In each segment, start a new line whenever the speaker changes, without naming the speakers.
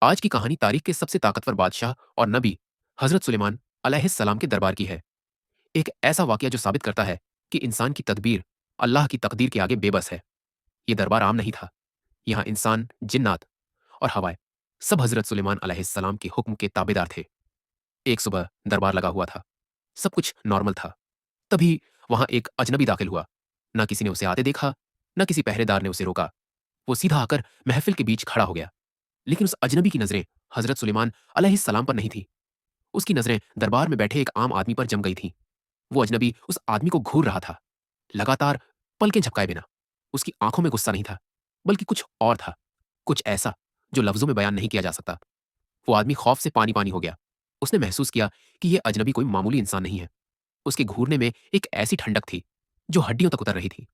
आज की कहानी तारीख के सबसे ताकतवर बादशाह और नबी हजरत सुलेमान अलैहिस्सलाम के दरबार की है। एक ऐसा वाकया जो साबित करता है कि इंसान की तदबीर अल्लाह की तकदीर के आगे बेबस है। यह दरबार आम नहीं था। यहाँ इंसान, जिन्नात और हवाएं सब हजरत सुलेमान अलैहिस्सलाम के हुक्म के ताबेदार थे। एक सुबह दरबार लगा हुआ था। सब कुछ नॉर्मल था। तभी वहां एक अजनबी दाखिल हुआ। न किसी ने उसे आते देखा, न किसी पहरेदार ने उसे रोका। वो सीधा आकर महफिल के बीच खड़ा हो गया। लेकिन उस अजनबी की नजरें हजरत सुलेमान अलैहिस्सलाम पर नहीं थी। उसकी नजरें दरबार में बैठे एक आम आदमी पर जम गई थीं। वो अजनबी उस आदमी को घूर रहा था, लगातार पलकें झपकाए बिना। उसकी आंखों में गुस्सा नहीं था, बल्कि कुछ और था। कुछ ऐसा जो लफ्जों में बयान नहीं किया जा सकता। वो आदमी खौफ से पानी पानी हो गया। उसने महसूस किया कि यह अजनबी कोई मामूली इंसान नहीं है। उसके घूरने में एक ऐसी ठंडक थी जो हड्डियों तक उतर रही थी।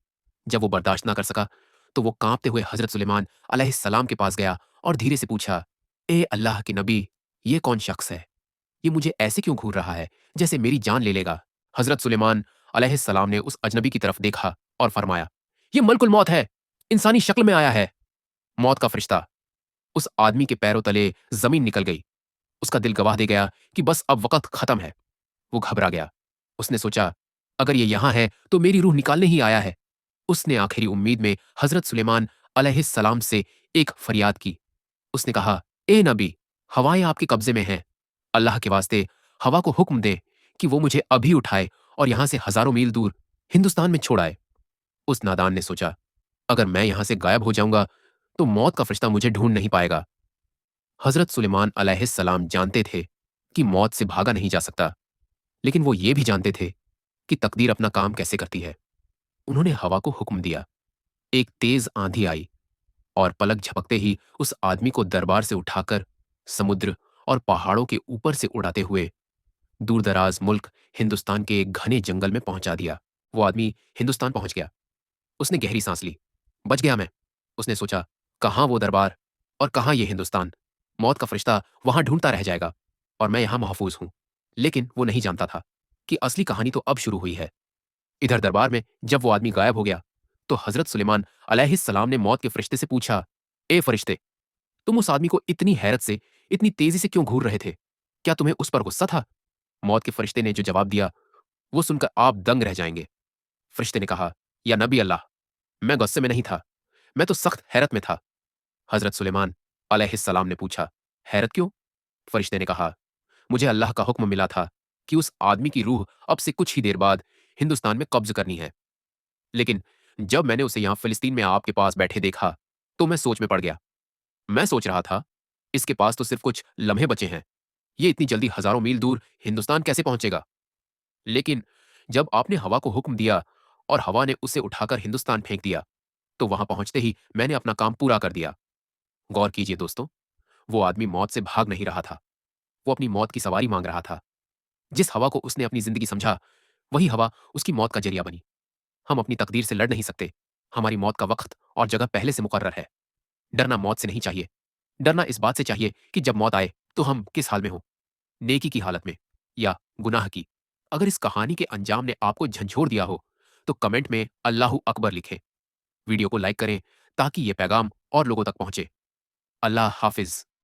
जब वो बर्दाश्त ना कर सका तो वो कांपते हुए हजरत सुलेमान अलैहिस्सलाम के पास गया और धीरे से पूछा, ए अल्लाह के नबी, ये कौन शख्स है? ये मुझे ऐसे क्यों घूर रहा है जैसे मेरी जान ले लेगा? हजरत सुलेमान अलैहिस्सलाम ने उस अजनबी की तरफ देखा और फरमाया, ये मलकुल मौत है, इंसानी शक्ल में आया है। मौत का फरिश्ता। उस आदमी के पैरों तले जमीन निकल गई। उसका दिल गवाह दे गया कि बस अब वक्त खत्म है। वो घबरा गया। उसने सोचा, अगर ये यहां है तो मेरी रूह निकालने ही आया है। उसने आखिरी उम्मीद में हजरत सुलेमान अलैहिस्सलाम से एक फरियाद की। उसने कहा, ए नबी, हवाएं आपके कब्जे में हैं। अल्लाह के वास्ते हवा को हुक्म दे कि वो मुझे अभी उठाए और यहां से हजारों मील दूर हिंदुस्तान में छोड़ आए। उस नादान ने सोचा, अगर मैं यहां से गायब हो जाऊंगा तो मौत का फरिश्ता मुझे ढूंढ नहीं पाएगा। हजरत सुलेमान अलैहिस्सलाम जानते थे कि मौत से भागा नहीं जा सकता, लेकिन वो ये भी जानते थे कि तकदीर अपना काम कैसे करती है। उन्होंने हवा को हुक्म दिया। एक तेज आंधी आई और पलक झपकते ही उस आदमी को दरबार से उठाकर समुद्र और पहाड़ों के ऊपर से उड़ाते हुए दूरदराज मुल्क हिंदुस्तान के एक घने जंगल में पहुंचा दिया। वो आदमी हिंदुस्तान पहुंच गया। उसने गहरी सांस ली। बच गया मैं। उसने सोचा, कहां वो दरबार और कहां ये हिंदुस्तान? मौत का फरिश्ता वहां ढूंढता रह जाएगा और मैं यहां महफूज हूं। लेकिन वो नहीं जानता था कि असली कहानी तो अब शुरू हुई है। इधर दरबार में जब वो आदमी गायब हो गया तो हजरत सुलेमान अलैहिस्सलाम ने मौत के फरिश्ते से पूछा, ए फरिश्ते, तुम उस आदमी को इतनी हैरत से, इतनी तेजी से क्यों घूर रहे थे? क्या तुम्हें उस पर गुस्सा था? मौत के फरिश्ते ने जो जवाब दिया वो सुनकर आप दंग रह जाएंगे। फरिश्ते ने कहा, या नबी अल्लाह, मैं गुस्से में नहीं था, मैं तो सख्त हैरत में था। हजरत सुलेमान अलैहिस्सलाम ने पूछा, हैरत क्यों? फरिश्ते ने कहा, मुझे अल्लाह का हुक्म मिला था कि उस आदमी की रूह अब से कुछ ही देर बाद हिंदुस्तान में कब्ज करनी है। लेकिन जब मैंने उसे यहां फिलिस्तीन में आपके पास बैठे देखा तो मैं सोच में पड़ गया। मैं सोच रहा था, इसके पास तो सिर्फ कुछ लम्हे बचे हैं। ये इतनी जल्दी हजारों मील दूर हिंदुस्तान कैसे पहुंचेगा? लेकिन जब आपने हवा को हुक्म दिया और हवा ने उसे उठाकर हिंदुस्तान फेंक दिया, तो वहां पहुंचते ही मैंने अपना काम पूरा कर दिया। गौर कीजिए दोस्तों, वो आदमी मौत से भाग नहीं रहा था। वो अपनी मौत की सवारी मांग रहा था। जिस हवा को उसने अपनी जिंदगी समझा, वही हवा उसकी मौत का जरिया बनी। हम अपनी तकदीर से लड़ नहीं सकते। हमारी मौत का वक्त और जगह पहले से मुकर्रर है। डरना मौत से नहीं चाहिए। डरना इस बात से चाहिए कि जब मौत आए तो हम किस हाल में हों, नेकी की हालत में या गुनाह की। अगर इस कहानी के अंजाम ने आपको झंझोर दिया हो तो कमेंट में अल्लाहू अकबर लिखें। वीडियो को लाइक करें ताकि ये पैगाम और लोगों तक पहुंचे। अल्लाह हाफिज।